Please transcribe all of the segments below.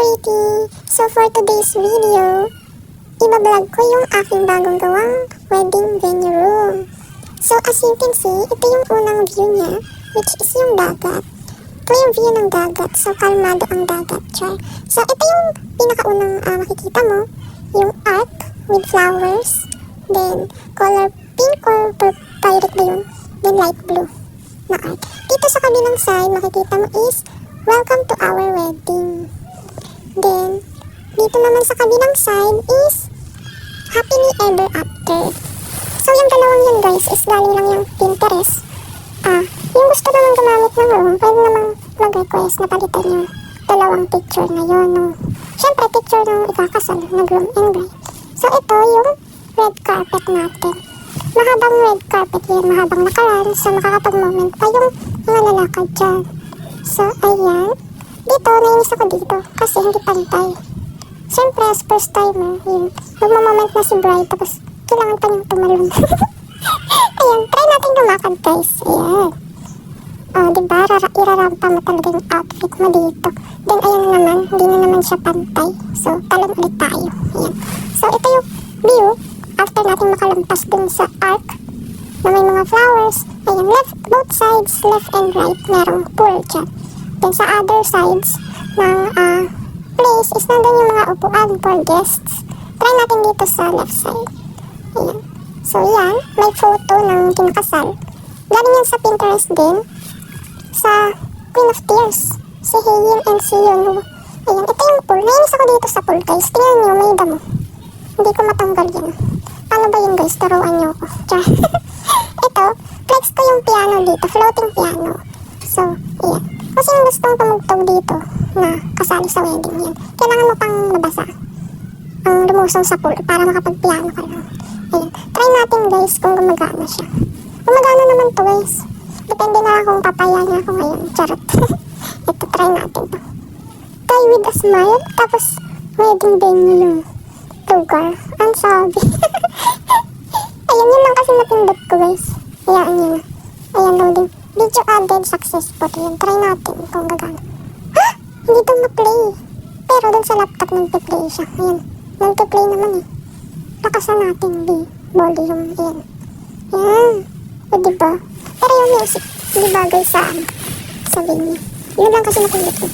pretty! So for today's video, ibablog ko yung aking bagong gawang wedding venue room. So as you can see, ito yung unang view niya, which is yung dagat. Ito yung view ng dagat, so kalmado ang dagat, char. So ito yung pinakaunang makikita mo, yung arc with flowers, then color pink or violet ba yun, then light blue na arc. Dito sa kabilang side, makikita mo is, welcome to our wedding. Then, dito naman sa kabilang side is, happily ever after. So, yung dalawang yan guys, is galing lang yung Pinterest. Yung gusto naman gumamit ng room, pwede namang mag-request na palitan yung dalawang picture na yun. Siyempre, picture ng ikakasal na groom and bride. So, ito yung red carpet natin. Mahabang red carpet yan, mahabang lakaran, so makakapag-moment pa yung mga lalakad dyan. So, ayan. Dito, nainis ako dito kasi hindi pantay. Siyempre, as first timer, yun, magmamoment na si bride, tapos kailangan pa niyang tumalon. Ayan, try natin lumakad guys. Ayan. Diba, irarampa mo talaga yung outfit mo dito. Then, ayan naman, hindi na naman siya pantay. So, talon ulit tayo. Ayan. So, ito yung view after natin makalampas dun sa arc na may mga flowers. Ayan, both sides, left and right, merong pool dyan. Then sa other sides ng place is nandun yung mga upuan for guests. Try natin dito sa left side. Ayan. So yan, may photo ng kinakasal. Galing yan sa Pinterest din. Sa Queen of Tears. Si Hayin and si Yeonwoo. Ayan, ito yung pool. Nainis ako dito sa pool guys. Tingnan nyo, may damo. Hindi ko matanggal yan. Paano ba yun guys? Taruan nyo ako. Ito, flex ko yung piano dito. Floating piano. So, ayan. Kasi yung gustong tumugtog dito na kasali sa wedding yan, kailangan mo pang nabasa ang lumusong sa pool para makapag-piano ka lang. Ayan. Try natin guys kung gumagana siya. Gumagana naman to guys. Depende na lang kung papaya niya ako ngayon. Charot. Ito, try natin to. Try with a smile. Tapos, wedding venue lugar. Ang sabi. Ayan, yun lang kasi napindot ko guys. Ayan nyo na. Ayan, loading. Video added successful. Ayan, try natin kung gagana. Ha? Hindi ito ma-play. Pero dun sa laptop nagpe-play siya. Ayan, nagpe-play naman eh. Lakasan natin volume. Ayan. Ayan. O diba? Pero yung music, hindi bagay sa venue. Yun lang kasi napindot ko.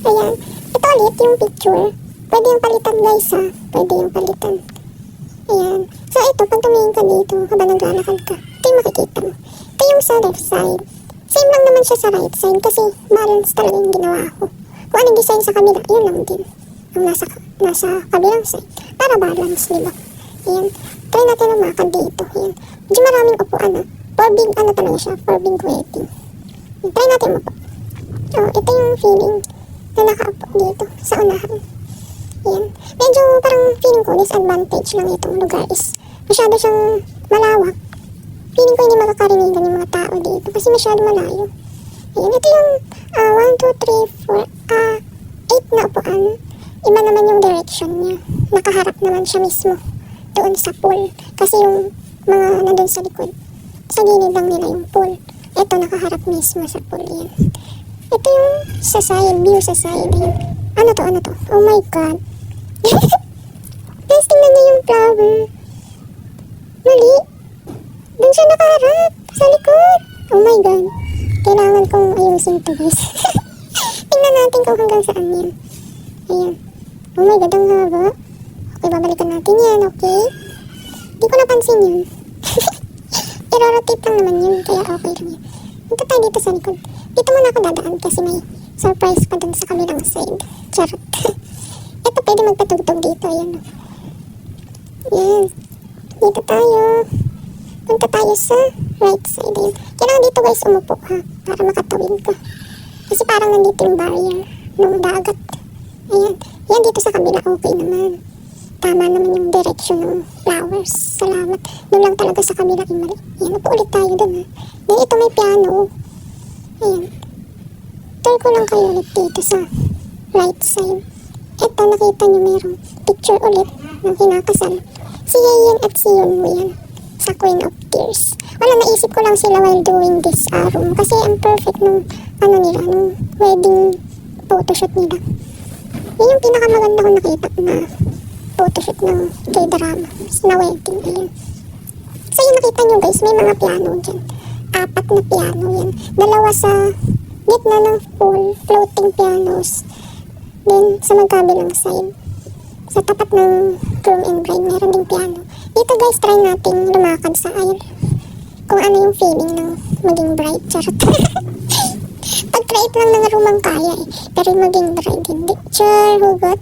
Ayan. Ito ulit yung picture. Pwede yung palitan guys ha. Pwede yung palitan. Ayan. So ito, pag tumingin ka dito, habang naglalakad ka, ito yung makikita mo. Ito yung sa left side. Same lang naman siya sa right side kasi balance talaga yung ginawa ko. Kung anong design sa kabila, yun lang din. Ang nasa kabilang side. Para balance, diba? Ayan. Try natin lumakad dito. Ayan. Medyo maraming upuan ha. For big, talaga siya? For big wedding. Ayan. Try natin mo po. Ito yung feeling na nakaupo dito sa unahan. Ayan. Medyo parang feeling ko disadvantage lang itong lugar is masyado siyang malawak. Feeling ko hindi makakarinig yung mga tao dito kasi masyado malayo. Ayan. Ito yung 1, 2, 3, 4, 8 na upuan. Iba naman yung direction niya. Nakaharap naman siya mismo doon sa pool. Kasi yung mga nandun sa likod, sa gilid lang nila yung pool. Ito nakaharap mismo sa pool. Ayan. Ito yung sa side, view sa side. Ayan. Ano to? Oh my god. Guys, tingnan niyo yung flower. Mali. Doon siya nakaharap. Sa likod. Oh my god. Kailangan kong ayusin to guys. Tingnan natin kung hanggang saan yan. Ayan. Oh my god, ang haba. Okay, babalikan natin yan, okay? Di ko napansin yun. I-rotate lang naman yun, kaya okay lang yun. Punta tayo dito sa likod. Dito muna ako dadaan kasi may surprise pa dun sa kabilang side. Charot. Ito, pwede magpatugtog dito. Ayan. Ayan. Dito tayo. Punta tayo sa right side. Ayan. Kailangan dito guys umupo ha. Para makatawid ka. Kasi parang nandito yung barrier ng dagat. Ayan. Ayan dito sa kabila. Okay naman. Tama naman yung direction ng flowers. Salamat. Doon lang talaga sa kabila yung mali. Ayan. Upo ulit tayo dun ha. Then ito may piano. Ayan. Tour ko lang kayo ulit dito sa right side. Ito, nakita niyo mayroong picture ulit ng kinakasal. Si Yeyin at si Yeonwoo yan sa Queen of Tears. Wala, naisip ko lang sila while doing this room. Kasi ang perfect nung, nung wedding photoshoot nila. Yun yung pinakamaganda ko nakita na photoshoot ng K-drama na wedding. Ayun. So yung nakita nyo guys, may mga piano dyan. 4 na piano yan. 2 sa gitna ng full floating pianos. Then sa magkabilang side, sa tapat ng groom and bride, meron ding piano. Dito guys, try natin lumakad sa aisle. Kung ano yung feeling ng maging bride. Charot. Pag-create lang ng room ang kaya eh. Pero yung maging bride, hindi. Sure, hugot.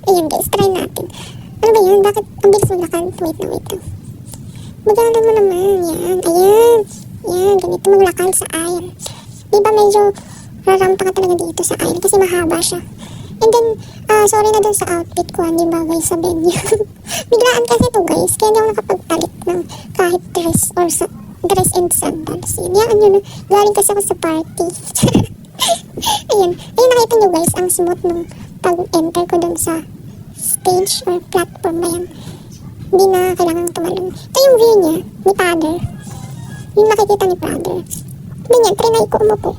Ayan guys, try natin. Ano ba yan? Bakit ang bilis mo lakad? Wait lang. Magalan mo naman. Yan. Ayan. Yan. Ganito maglakad sa aisle. Diba medyo rarampa ka talaga dito sa aisle kasi mahaba siya. And then, sorry na dun sa outfit ko, di ba guys, sa venue. Biglaan kasi to guys, kaya di ako nakapagpalit ng kahit dress or dress and sandals. Yan yun, galing kasi ako sa party. Ayan, nakita nyo guys, ang smooth nung pag-enter ko dun sa stage or platform na yan. Hindi na kailangan tumalon. Ito yung view niya, ni Father. Yung nakikita ni Father. Ganyan, trinay ko umupo.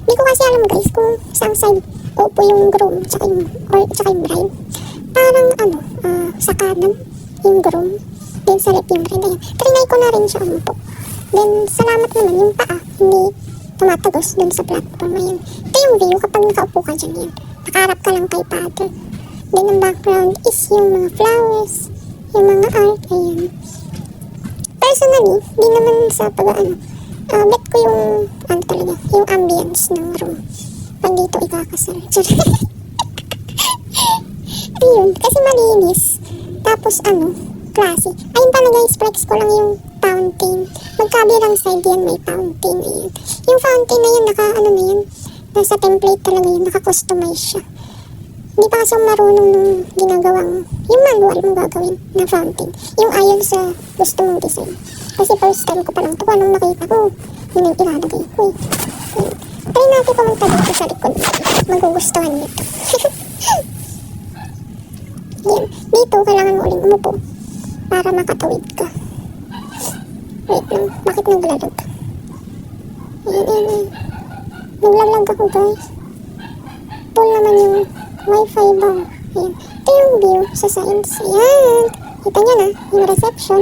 Hindi ko kasi alam guys kung saan side upo yung groom tsaka yung bride. Parang sa kanan yung groom, then sa left yung bride. Ayan, trinay ko na rin siya umupo. Then salamat naman yung paa hindi tumatagos dun sa platform. Ayan, ito yung view kapag nakaupo ka dyan. Yan, nakaharap ka lang kay Father. Then ang background is yung mga flowers, yung mga art. Ayan, personally di naman sa bet ko yung talaga, yung ambience ng room pag dito ikakasal. Ayun, kasi malinis. Tapos classy. Ayun pala guys, flex ko lang yung fountain. Magkabilang side yan may fountain. Ayun. Yung fountain na yun, na yan. Nasa template talaga yun, naka-customize siya. Hindi pa kasi marunong nung ginagawang, yung manual mong gagawin na fountain. Yung ayon sa gusto mong design. Kasi first time ko pa lang ito, anong nakita ko, yun yung ilalagay ko eh. Ayun. Try natin pumunta dito sa likod. Magugustuhan nito. Yan. Dito, kailangan mo uling umupo para makatawid ka. Wait lang. Bakit naglalag? Ayan. Naglalag ako guys. Full naman yung wifi ba? Ayan. Ito yung view sa science. Ayan. Kita nyo na. Yung reception.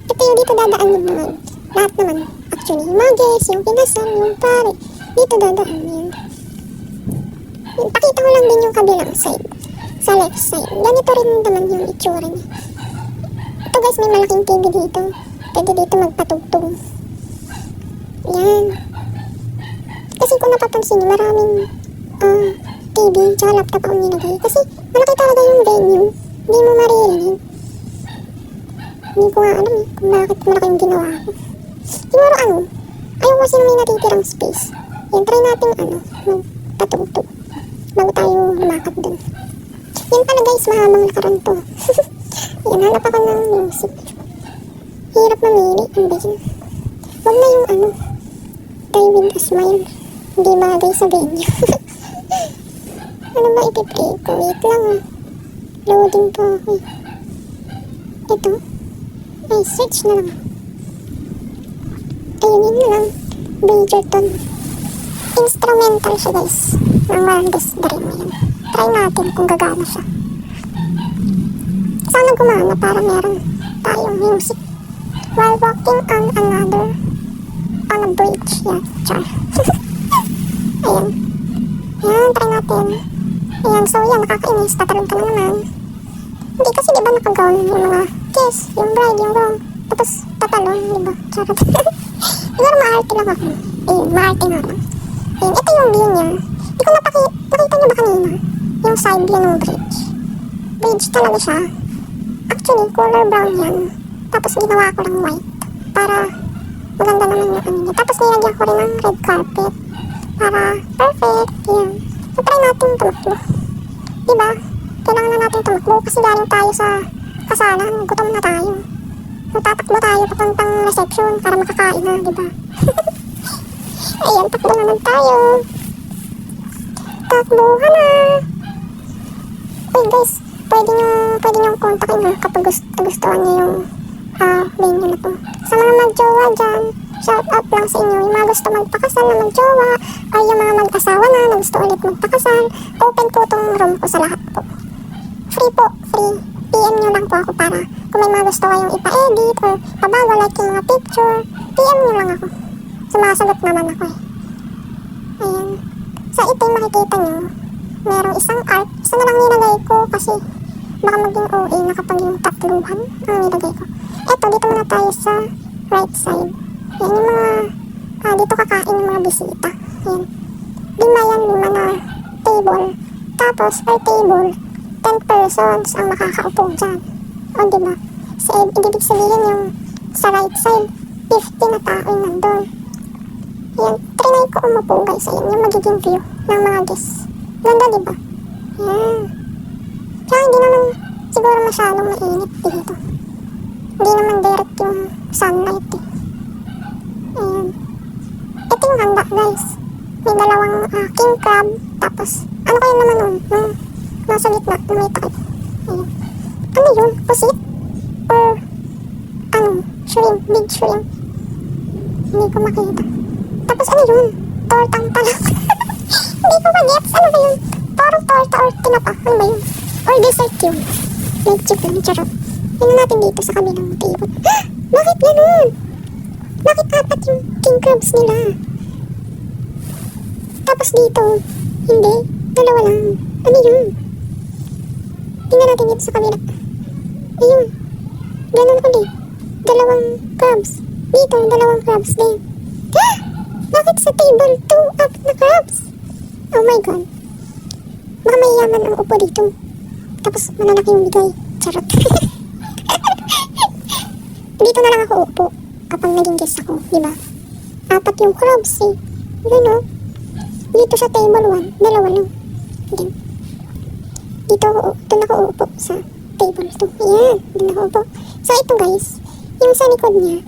Ito yung dito dadaan yung mga. Lahat naman. Actually, yung mga guests, yung pinasal, yung pare. Dito dadaan yan. Pakita ko lang din yung kabilang side. Sa left side. Ganito rin naman yung itsura niya. Ito guys, may malaking TV dito. Pwede dito magpatugtog. Yan. Kasi kung napapansin niyo, maraming TV tsaka laptop ang nilagay. Kasi malaki talaga yung venue. Hindi mo maririnig. Hindi ko nga alam kung bakit malaki yung ginawa ko. Siguro ayaw kasi na may natitirang space. Yan, try natin magpatugtog bago tayo lumakad dun. Yan pala guys, mahamang lakaran to. Yan, hanap ako ng music. Hirap mamili, ang bagay. Huwag na yung Die with a Smile. Hindi bagay sa venue. Ano ba ipiplay ko? Wait lang loading po ako. Ito. Ay, search na lang. Ayun, yun na lang. Bridgerton. Instrumental siya guys. Ng Wildest Dream. Ayan. Try natin kung gagana siya. Sana gumana para meron tayong music. While walking on a bridge. Yan, char. Ayan. Ayan, try natin. Ayan, so yan, nakakainis. Tatalon ka na naman. Hindi kasi diba nakagawa yung mga kiss, yung bride, yung wrong. Tapos tatalon, diba? Charot. Siguro maarte lang ako. Ayun, maarte nga lang. Ayun, ito yung view niya. Hindi ko nakita niyo ba kanina? Yung side view ng bridge. Bridge talaga siya. Actually, color brown yan. Tapos ginawa ko lang white. Para maganda naman yung niya. Tapos nilagyan ko rin ng red carpet. Para perfect. Yan. So, try natin tumakbo. Diba? Kailangan na natin tumakbo kasi galing tayo sa kasalan. Gutom na tayo. So, tatakbo tayo papuntang reception para makakain na, diba? Ayan, takbo naman tayo. Takbo ka na. Uy guys, pwede nyo kontakin ha kapag gustuhan nyo yung venue na to. Sa mga mag-jowa dyan, shout out lang sa inyo. Yung mga gusto magpakasal na mag-jowa or yung mga mag-asawa na gusto ulit magpakasal, open po tong room ko sa lahat po. Free po, free. PM nyo lang po ako para kung may mga gusto kayong ipa-edit or pabago like yung mga picture, PM nyo lang ako. Sumasagot naman ako eh. Ayan. So ito yung makikita nyo. Merong isang art. Isa na lang nilagay ko kasi baka maging OA na kapag yung tatluhan ang nilagay ko. Eto, dito muna tayo sa right side. Yan yung mga, dito kakain yung mga bisita. Yan. 5 yan, 5 na table. Tapos, per table, 10 persons ang makakaupo dyan. O, diba? So, ibig sabihin yung sa right side, 50 na tao yung nandun. Yan. Trinay ko umupo guys. Ayan yung magiging view ng mga guests. Ganda, diba? Yan. Kaya hindi naman siguro masyadong mainit dito. Hindi naman direct yung sunlight eh. Ayan. Ito yung handa guys. May dalawang king crab. Tapos, ano kaya naman nun? Yung nasa gitna, yung may takip. Ayan. Ano yun? Pusit? Or, ano? Shrimp? Big shrimp? Hindi ko makita. Tapos ano yun? Tortang talak. Hindi ko magets. Ano ba yun? Parang torta or tinapa. Ano ba yun? Or dessert yun. Like chicken, charot. Tingnan natin dito sa kabilang table. Bakit ganun? Bakit 4 yung king crabs nila? Tapos dito, hindi. 2 lang. Ano yun? Tingnan natin dito sa kabila. Ayun. Ganun ulit. 2 crabs. Dito, 2 crabs din. Bakit sa table 2 up na crabs? Oh my god. Baka may yaman ang upo dito. Tapos malalaki yung bigay. Charot. Dito na lang ako upo kapag naging guest ako, diba? 4 yung crabs eh. Yun o. Dito sa table 1, 2 lang. Then, dito ako upo sa table 2. Ayan, dito ako upo. So ito guys, yung sa likod niya,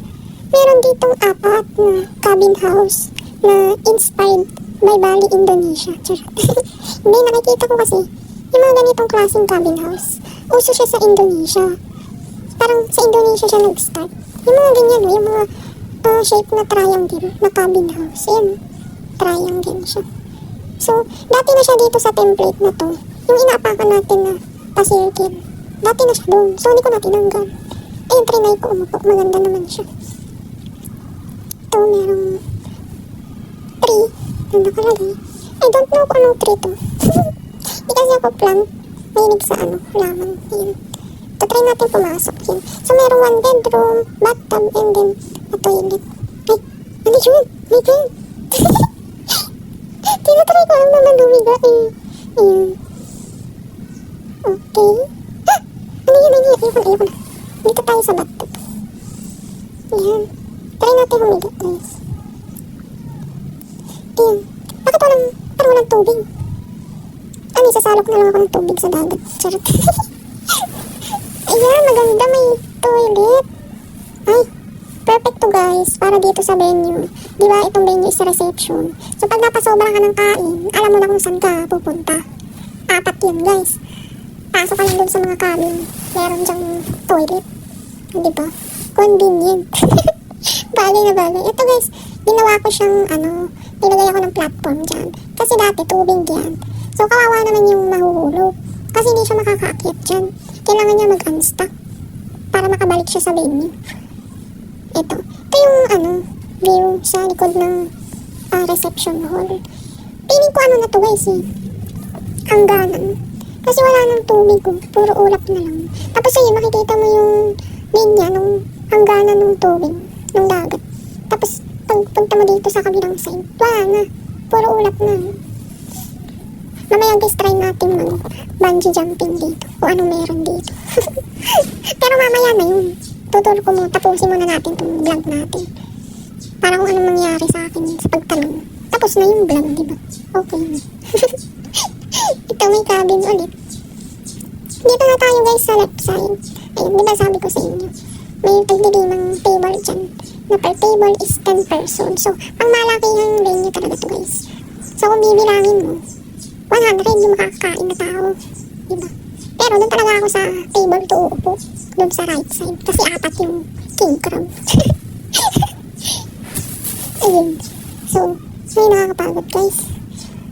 meron ditong 4 na cabin house na inspired by Bali, Indonesia. Charot. Hindi, nakikita ko kasi yung mga ganitong klaseng cabin house. Uso siya sa Indonesia. Parang sa Indonesia siya nag-start. Yung mga ganyan, yung mga shape na triangle na cabin house. Ayan, triangle siya. So, dati na siya dito sa template na to. Yung inaapakan natin na pa-circle. Dati na siya doon. So, hindi ko na tinanggal. Ayun, trinay ko umupo. Maganda naman siya. Ito, merong tree na nakalagay. I don't know kung anong tree to. Hindi kasi ako plant. Mahilig sa lamang. Ayun. Ito, try natin pumasok yun. So, merong 1 bedroom, bathtub, and then a toilet. Ay, ano yun? My God. Tinatry ko lang naman lumiga eh. Ayun. Okay. Ano yun? Ayun. Dito tayo sa bathtub. Ayan. Try natin humiga, guys. Ayan. Bakit walang tubig? Ano, isasalok na lang ako ng tubig sa dagat. Charot. Ayan, maganda, may toilet. Ay, perfect to guys. Para dito sa venue. Diba, itong venue is reception. So, pag napasobra ka ng kain, alam mo na kung saan ka pupunta. 4 yun, guys. Pasok ka lang dun sa mga cabin. Meron dyang toilet. Diba? Convenient. Bagay na bagay. Ito guys, ginawa ko siyang, nilagay ako ng platform dyan. Kasi dati, tubig yan. So, kawawa naman yung mahuhulog. Kasi hindi siya makakaakyat dyan. Kailangan niya mag-unstuck para makabalik siya sa venue. Ito yung view sa likod ng reception hall. Piling ko na to guys eh. Hangganan. Kasi wala nang tubig ko. Puro ulap na lang. Tapos ayun, makikita mo yung linya nung hangganan ng tubig. Ng dagat. Tapos pagpunta mo dito sa kabilang side, wala na. Puro ulap na. Mamaya guys, try natin bungee jumping dito. O anong meron dito. Pero mamaya na yun. Tuturo ko mo, tapusin muna natin itong vlog natin. Para kung anong mangyari sa akin sa pagtanong. Tapos na yung vlog, diba? Okay na. Ito may cabin ulit. Dito na tayo guys sa left side. Ayun, diba sabi ko sa inyo. May tagdilimang table dyan. Na per table is 10 persons. So, pang malaki yung venue talaga to guys. So, kung bibilangin mo, 100 yung makakakain na tao. Diba? Pero doon talaga ako sa table to uupo. Doon sa right side. Kasi 4 yung king crab. Ayun. So, Ay, nakakapagod guys.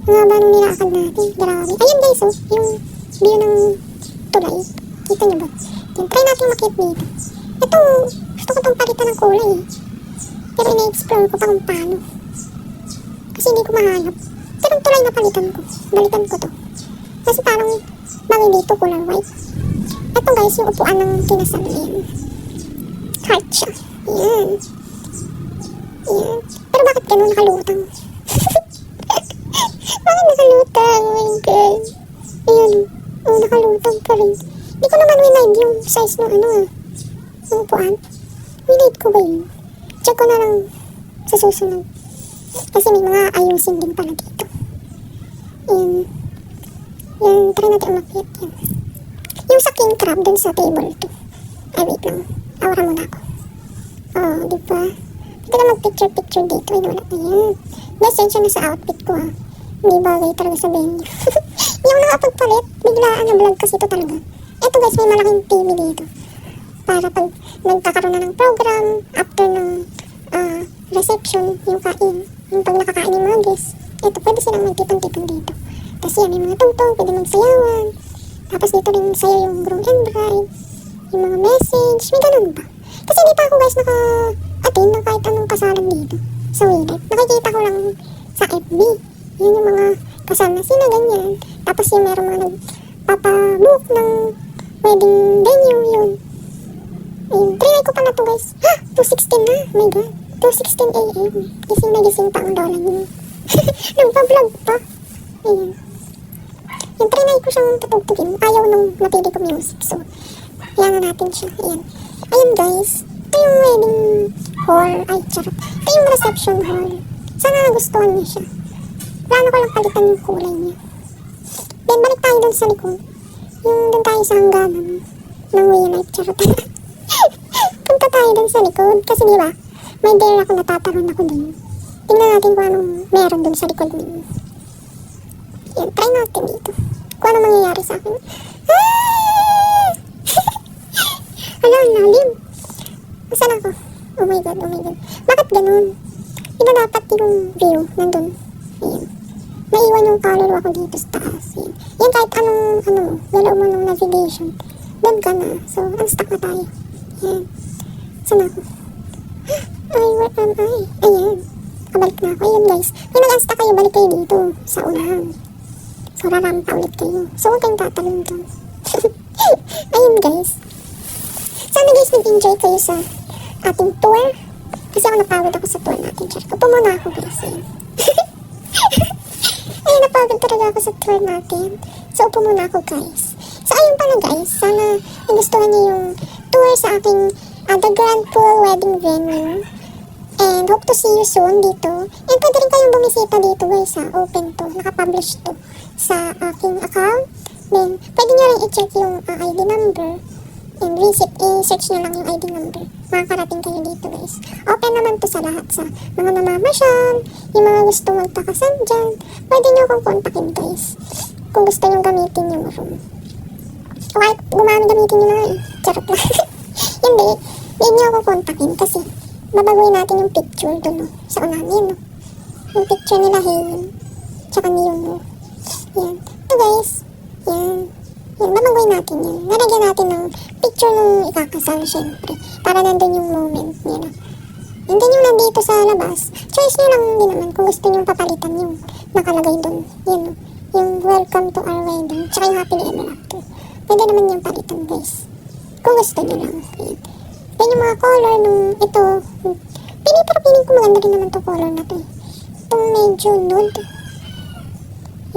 Ang haba nung nilakad natin. Grabe. Ayun guys, oh. Yung view ng tulay. Kita niyo ba? Yan, try natin makit dito. Ito, gusto ko itong palitan ng kulay eh. Pero ina-explore ko pa kung paano. Kasi hindi ko mahanap. Pero yung tulay na palitan ko. Balitan ko to. Kasi parang bangi dito color white. Ito guys, yung upuan ng kinasal. Ayan. Heart siya. Ayan. Ayan. Pero bakit ganun nakalutang? Bakit nakalutang? Oh my God. Ayan. Oh, nakalutang pa rin. Hindi ko naman winide yung size ng ano ah. Yung upuan. Winide ko ba yun? Check ko na lang sa susunod. Kasi may mga ayusin din pala dito. Ayan. Yan, try natin umakit. Yan. Yung sa king crab dun sa table 2. Ay, wait lang. Awakan muna ako. Oh, di ba? Pwede na mag-picture-picture dito. Ay, wala na yan. Guys, yan siya na sa outfit ko ha. Hindi bagay talaga sa venue. Hindi ako nakapagpalit. Biglaan na vlog kasi ito talaga. Ito guys, may malaking TV dito. Para pag nagkakaroon na ng program, after ng reception, yung kain, yung pag nakakain yung mga guests, ito, pwede silang magtipon-tipon dito. Tapos yan, may mga tungtong, pwede magsayawan. Tapos dito rin sayo yung groom and bride, yung mga message, may ganun ba? Kasi hindi pa ako guys naka-attend ng kahit anong kasalan dito sa Willet. Nakikita ko lang sa FB. Yan yung mga kasal na sila, ganyan. Tapos yung meron mga nagpapabook ng wedding venue, yun. Ayun, trinay ko pala to guys. Ha! 2:16 na, oh my God. 2:16 AM. Gising na gising pa ang lola niyo. Nagpa-vlog pa. Ayun. Yung trinay ko siyang tutugtugin. Ayaw nung napili ko music. So, yan na natin siya. Ayan. Ayun guys. Ito yung wedding hall. Ay, charot. Ito yung reception hall. Sana nagustuhan niyo siya. Plano ko lang palitan yung kulay niya. Then, balik tayo dun sa likod. Yung dun tayo sa hangganan ng Willet. Charot. Punta tayo dun sa likod. Kasi diba, may dare ako natataron ako dun. Tingnan natin kung anong meron dun sa likod niya. Yan, try natin dito. Kung ano mangyayari sa akin. Ah! Hala, ang lalim. Nasaan ako? Oh my God, oh my God. Bakit ganun? Diba dapat yung view nandun? Ayan. Naiwan yung kaluluwa ko dito sa taas. Ayan. Yan, kahit anong, galaw mo ng navigation. Doon ka na. So, unstuck na tayo. Ayan. Saan ako? Ay, where am I? Ayan. Kabalik na ako. Ayan guys. May nag-unstuck kayo, balik kayo dito. Sa unahan. So, rarampa ulit kayo. So, huwag kayong tatalon doon. Ayun guys. Sana guys, nag-enjoy kayo sa ating tour. Kasi ako napagod ako sa tour natin. Upo muna ako guys. Ayun. Ayun, napagod talaga ako sa tour natin. So, upo muna ako guys. So, ayun pala guys. Sana nagustuhan niyo yung tour sa aking The Grand Pool Wedding Venue. And hope to see you soon dito. And pwede rin kayong bumisita dito guys ha. Open to. Nakapublish to sa aking account. Then, pwede nyo rin i-check yung ID number. And i-search nyo lang yung ID number. Makakarating kayo dito guys. Open naman to sa lahat. Sa mga namamasyal, yung mga gusto magpakasal dyan. Pwede nyo akong kontakin guys. Kung gusto nyo gamitin yung room. O kahit gamitin nyo na eh. Charot lang. Hindi. Hindi nyo ako kontakin kasi babaguhin natin yung picture doon, no? Sa unahan, yun, no? Yung picture nila, Haylin. Tsaka ni Yuno. Yan. Ito, guys. Yan. Yan, babaguhin natin yan. Nalagyan natin ng picture ng ikakasal, syempre. Para nandun yung moment nila. And then yung nandito sa labas, choice nyo lang din naman kung gusto nyo papalitan yung nakalagay doon. Yan, no? Yung welcome to our wedding. Tsaka yung happily ever after. Pwede naman yung palitan, guys. Kung gusto nyo lang. Yan. Then yung mga color nung ito, pero piling ko maganda rin naman itong color na to eh. Itong medyo nude.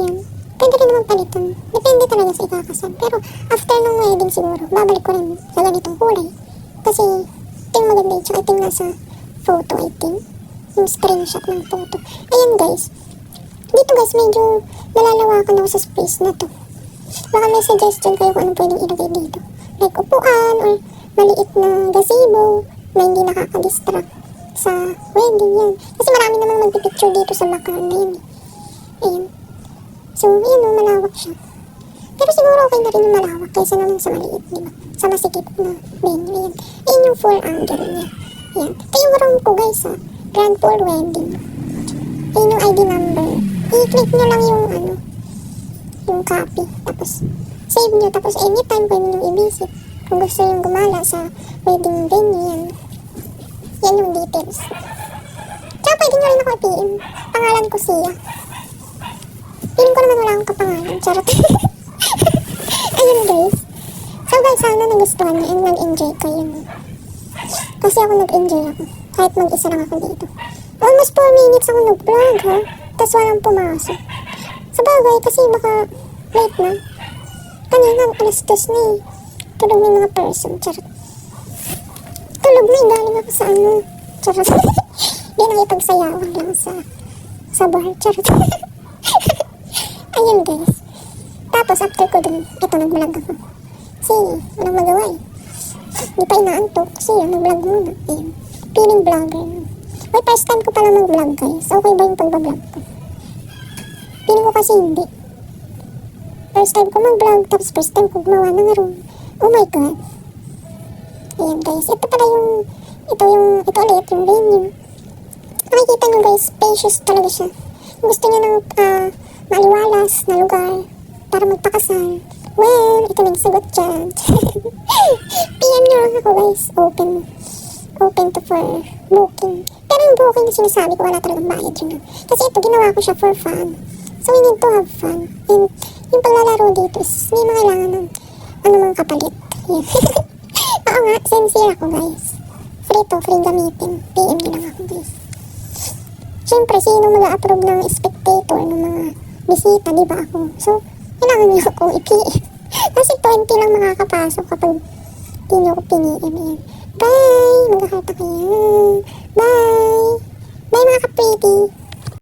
Yan. Pwede rin naman palitan. Depende talaga sa ikakasal. Pero after nung wedding siguro, babalik ko rin sa ganitong kulay. Kasi ito yung maganda yun. Tsaka ito yung nasa photo, I think. Yung screenshot ng photo. Ayan guys. Dito guys, medyo nalalawakan ako sa space na to. Baka may suggestion kayo kung anong pwedeng ilagay dito. Like upuan or maliit na gazebo na hindi nakaka-distract sa wedding yan. Kasi marami namang magpipicture dito sa background na yun. Ayan. So, yun o, malawak siya. Pero siguro okay na rin yung malawak kaysa naman sa maliit, di ba? Sa masikip na venue. Ayan. Ayan yung full angle niya. Ayan. Ito yung room ko guys ha. Grand Pool Wedding. Ayun yung ID number. I-click nyo lang yung yung copy. Tapos, save nyo. Tapos, anytime pwede nyo i-visit. Kung gusto yung gumala sa wedding venue, yan. Yan yung details. Tsaka pwede nyo rin ako i-PM. Pangalan ko siya. Feeling ko naman wala akong kapangalan. Charot. Ayun guys. So guys, sana nagustuhan nyo and nag-enjoy kayo. Kasi ako nag-enjoy ako. Kahit mag-isa lang ako dito. Almost 4 minutes ako nag-vlog ha. Tapos walang pumasok. Sa bagay kasi baka late na. Kanina alas 2 na eh. Tulog na yung mga person. Charot. Tulog na eh. Galing ako sa Charot. Di nakipagsayawan lang sa bar. Charot. Ayun guys. Tapos after ko dun, ito nag-vlog ako. Kasi walang magawa eh. Di pa inaantok. Kasi nag-vlog muna. Ayun. Feeling vlogger. Uy, first time ko pala mag-vlog guys. Okay ba yung pagbablog ko? Feeling ko kasi hindi. First time ko mag-vlog. Tapos first time ko gumawa ng room. Oh my god. Ayan guys. Ito pala yung ito ulit yung venue. Makikita nyo guys, spacious talaga siya. Kung gusto nyo ng maliwalas na lugar para magpakasal, well, ito na yung sagot dyan. PM nyo lang ako guys, open to for booking. Pero yung booking na sinasabi ko, wala talagang bayad yun. Kasi ito, ginawa ko siya for fun. So we need to have fun. And yung paglalaro dito is hindi mo kailangan ng mga kapalit. Oo nga, sincere ako guys. Free gamitin. PM nyo lang ako guys. Siyempre, sino mag-a-approve ng spectator, ng mga bisita, di ba ako? So, kailangan niyo akong i-PM. Kasi 20 lang makakapasok kapag di niyo ako piniem. Bye! Mag-heart kayo. Bye! Bye mga ka-pretty!